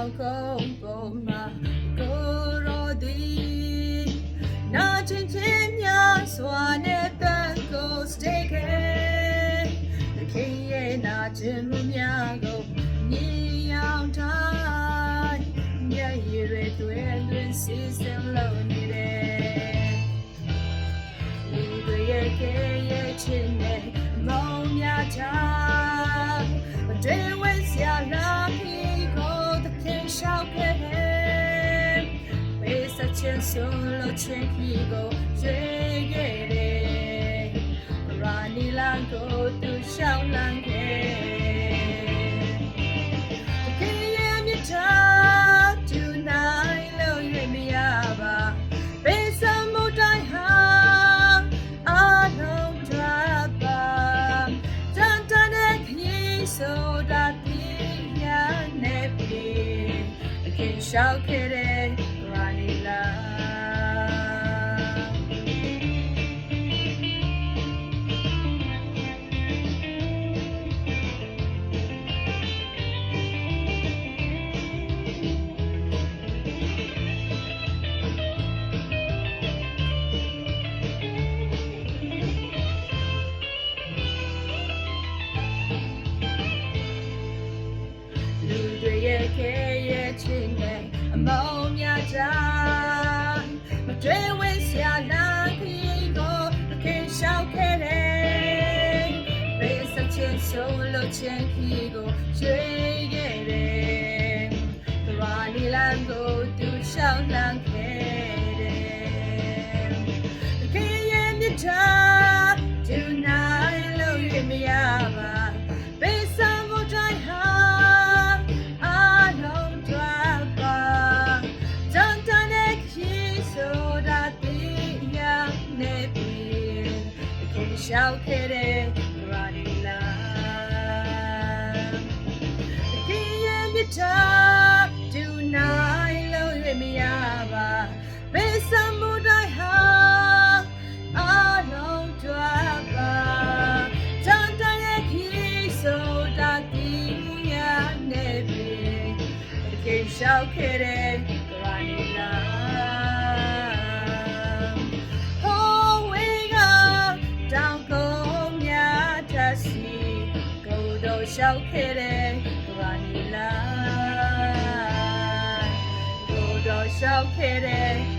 ရောက်ကုန်ပုံမှာကိုရောသည်နာကျင်ခြင်းများစွာနဲ့တန်ကို stay ခင်ရဲ့နာကျင်မှုများကိုမြင်ရောက်တိုင်းမျက်ရည်တွေတွင်စီစဉ်လို့နေတယ်လူတွေရဲ့ကဲရဲ့ချစ်နဲ့မောင်များချာတွေဝဲစရာလာပြီးကိုတခင်ရှောက်ခဲ့တယ်ပေးစချင်ဆိုလို့ချင်ပြီးကိုရွေးခဲ့တယ်ရာနီလန်ကိုသူရှောက်လန်းခဲ့တခင်ရဲ့မြတ်တာတူနိုင်လို့ရွေးမရပါပေးစမှုတိုင်းဟာအားလုံးတွားပါတန်တန်နဲ့ခရီးဆိုတာရှောက်ခဲ့တဲ့ရာနီလာလူတွေရဲ့ခဲရဲ့ချစ်နဲ့အမောင်များချာမတွေးဝဲစရာလာခီကိုတခင်ရှောက်ခဲ့တယ်ပေးစချင်ဆိုလို့ချင်ခီကိုရွှေခဲ့တယ်ရာနီလန်ကိုသူရှောက်လန်းခဲ့တယ်တခင်ရဲ့မြတ်တာတူနိုင်လို့ရမရပါပေးစမှုတိုင်းဟာရှောက်ခဲ့တဲ့ရာနီလာတခင်ရဲ့မြတ်တာတူနိုင်လို့ရမရပါပေးစမှုတိုင်းဟာအားလုံးတွားပါတန်တန်ရဲ့ခီးဆိုတာတီးရနေပြီတခင်ရှောက်ခဲ့တဲ့ရာနီလာရှောက်ခဲ့တဲ့ရာနီလာကိုတော့ရှောက်ခဲ့တဲ့